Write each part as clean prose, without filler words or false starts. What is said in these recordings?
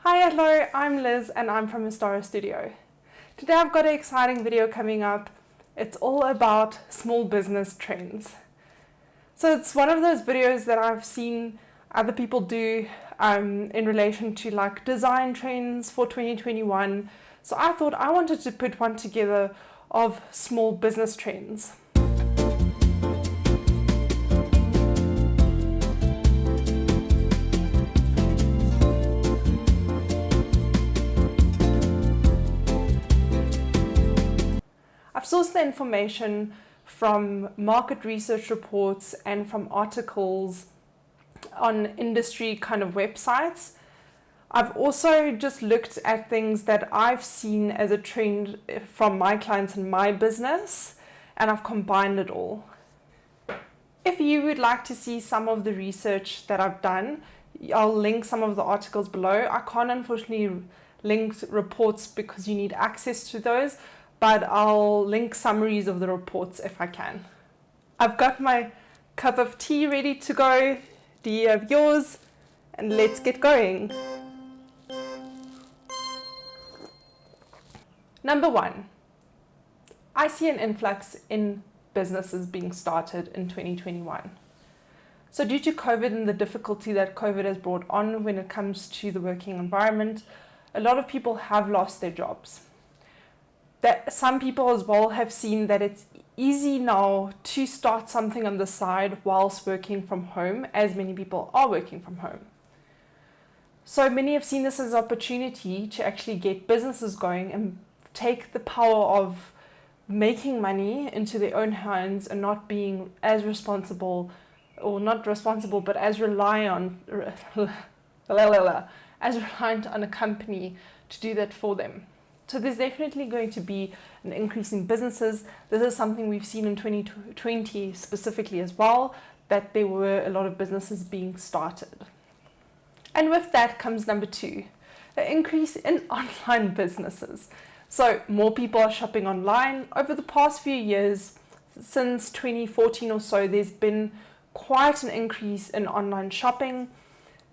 Hi, hello, I'm Liz and I'm from Ostara Studio. Today I've got an exciting video coming up. It's all about small business trends. So it's one of those videos that I've seen other people do in relation to like design trends for 2021. So I thought I wanted to put one together of small business trends. I've sourced the information from market research reports and from articles on industry kind of websites. I've also just looked at things that I've seen as a trend from my clients and my business, and I've combined it all. If you would like to see some of the research that I've done, I'll link some of the articles below. I can't unfortunately link reports because you need access to those, but I'll link summaries of the reports if I can. I've got my cup of tea ready to go. Do you have yours? And let's get going. Number one, I see an influx in businesses being started in 2021. So due to COVID and the difficulty that COVID has brought on when it comes to the working environment, a lot of people have lost their jobs. That some people as well have seen that it's easy now to start something on the side whilst working from home, as many people are working from home. So many have seen this as an opportunity to actually get businesses going and take the power of making money into their own hands and not being as responsible, or not responsible, but as reliant on a company to do that for them. So there's definitely going to be an increase in businesses. This is something we've seen in 2020 specifically as well, that there were a lot of businesses being started. And with that comes number two, an increase in online businesses. So more people are shopping online. Over the past few years, since 2014 or so, there's been quite an increase in online shopping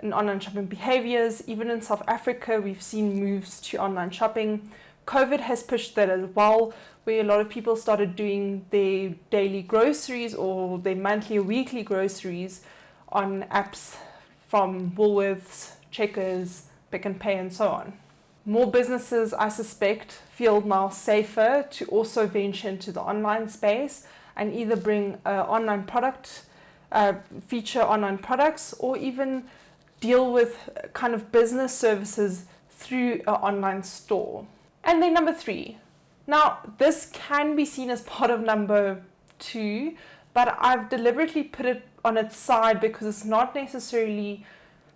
and online shopping behaviors. Even in South Africa, we've seen moves to online shopping. COVID has pushed that as well, where a lot of people started doing their daily groceries or their monthly or weekly groceries on apps from Woolworths, Checkers, Pick n Pay, and so on. More businesses, I suspect, feel now safer to also venture into the online space and either bring online product, feature online products, or even deal with kind of business services through an online store. And then number three. Now, this can be seen as part of number two, but I've deliberately put it on its side because it's not necessarily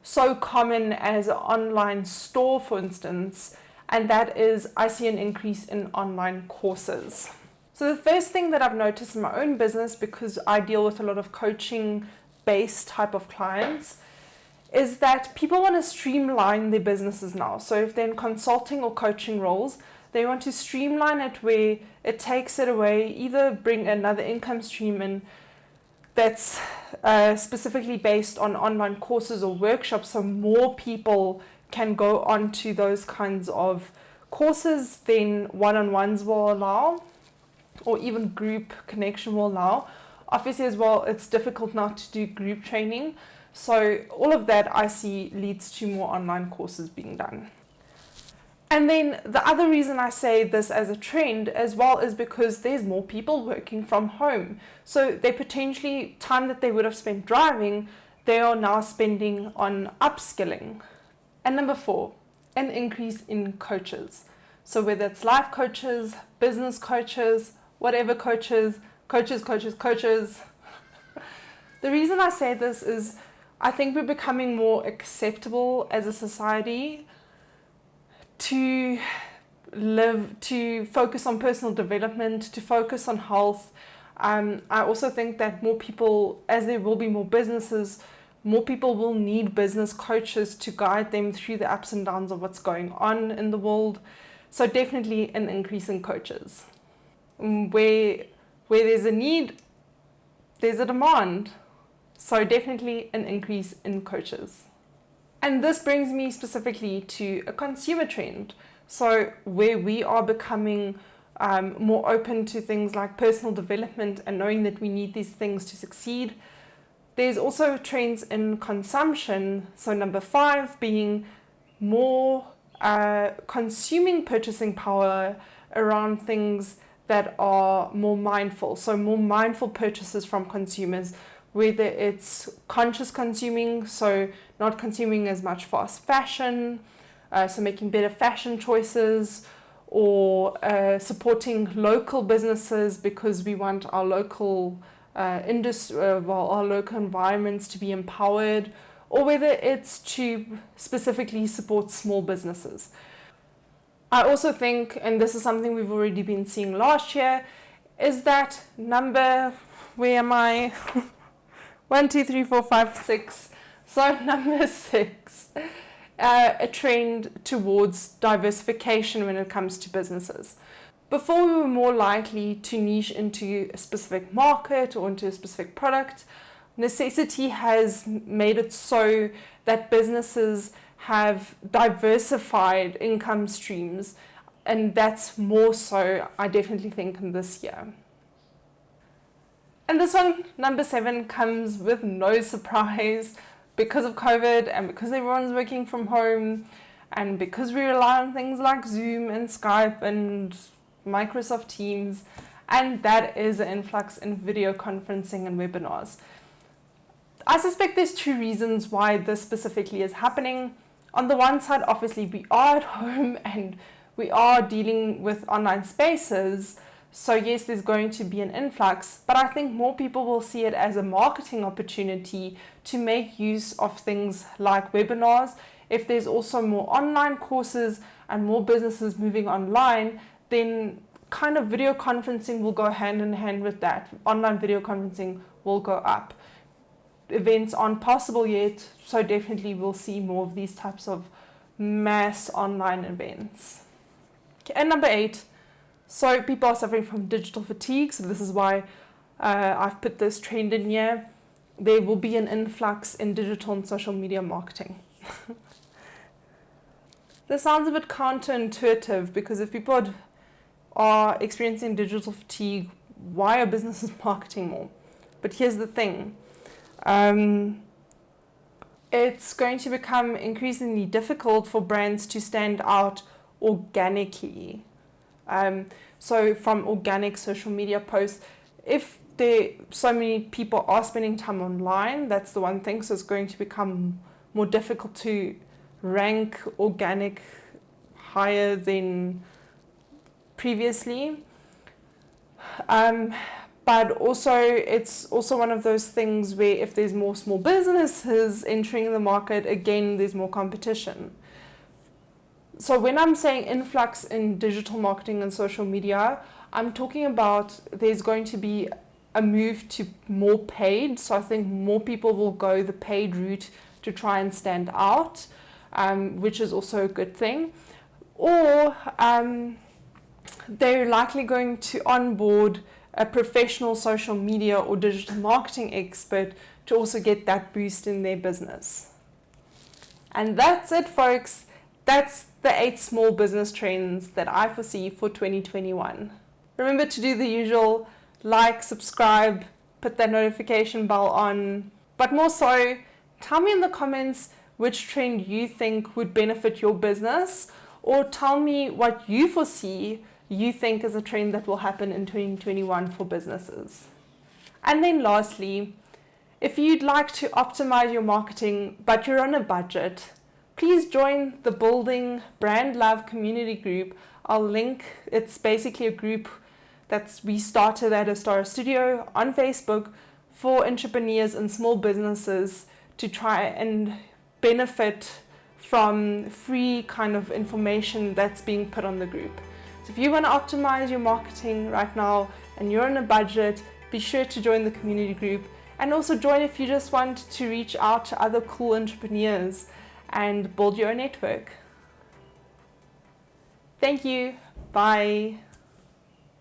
so common as an online store, for instance, and that is I see an increase in online courses. So the first thing that I've noticed in my own business, because I deal with a lot of coaching-based type of clients, is that people want to streamline their businesses now. So if they're in consulting or coaching roles, they want to streamline it where it takes it away, either bring another income stream in that's specifically based on online courses or workshops, so more people can go on to those kinds of courses than one-on-ones will allow, or even group connection will allow. Obviously as well, it's difficult now to do group training. So all of that I see leads to more online courses being done. And then the other reason I say this as a trend as well is because there's more people working from home. So they potentially, time that they would have spent driving, they are now spending on upskilling. And number four, an increase in coaches. So whether it's life coaches, business coaches, whatever coaches. The reason I say this is I think we're becoming more acceptable as a society to focus on personal development, to focus on health. I also think that more people, as there will be more businesses, more people will need business coaches to guide them through the ups and downs of what's going on in the world. So definitely an increase in coaches. Where there's a need, there's a demand. So definitely an increase in coaches. And this brings me specifically to a consumer trend. So where we are becoming more open to things like personal development and knowing that we need these things to succeed. There's also trends in consumption. So number 5 being more consuming purchasing power around things that are more mindful. So more mindful purchases from consumers, whether it's conscious consuming, so not consuming as much fast fashion, so making better fashion choices, or supporting local businesses because we want our local industry, our local environments to be empowered, or whether it's to specifically support small businesses. I also think, and this is something we've already been seeing last year, is that where am I? 1, 2, 3, 4, 5, 6. So number 6, a trend towards diversification when it comes to businesses. Before, we were more likely to niche into a specific market or into a specific product. Necessity has made it so that businesses have diversified income streams, and that's more so, I definitely think, in this year. And this one, number 7, comes with no surprise. Because of COVID and because everyone's working from home and because we rely on things like Zoom and Skype and Microsoft Teams, and that is an influx in video conferencing and webinars. I suspect there's 2 reasons why this specifically is happening. On the one side, obviously we are at home and we are dealing with online spaces. So yes, there's going to be an influx, but I think more people will see it as a marketing opportunity to make use of things like webinars. If there's also more online courses and more businesses moving online, then kind of video conferencing will go hand in hand with that. Online video conferencing will go up. Events aren't possible yet, so definitely we'll see more of these types of mass online events. Okay, and number 8. So people are suffering from digital fatigue, so this is why I've put this trend in here. There will be an influx in digital and social media marketing. This sounds a bit counterintuitive because if people are experiencing digital fatigue, why are businesses marketing more? But here's the thing. It's going to become increasingly difficult for brands to stand out organically. So from organic social media posts, if so many people are spending time online, that's the one thing. So it's going to become more difficult to rank organic higher than previously. But also it's also one of those things where if there's more small businesses entering the market, again, there's more competition. So when I'm saying influx in digital marketing and social media, I'm talking about there's going to be a move to more paid. So I think more people will go the paid route to try and stand out, which is also a good thing. Or they're likely going to onboard a professional social media or digital marketing expert to also get that boost in their business. And that's it, folks. That's the 8 small business trends that I foresee for 2021. Remember to do the usual: like, subscribe, put that notification bell on. But more so, tell me in the comments which trend you think would benefit your business, or tell me what you foresee you think is a trend that will happen in 2021 for businesses. And then lastly, if you'd like to optimize your marketing but you're on a budget, please join the Building Brand Love community group. I'll link, it's basically a group that we started at Ostara Studio on Facebook for entrepreneurs and small businesses to try and benefit from free kind of information that's being put on the group. So if you want to optimize your marketing right now and you're on a budget, be sure to join the community group, and also join if you just want to reach out to other cool entrepreneurs and build your own network. Thank you. Bye.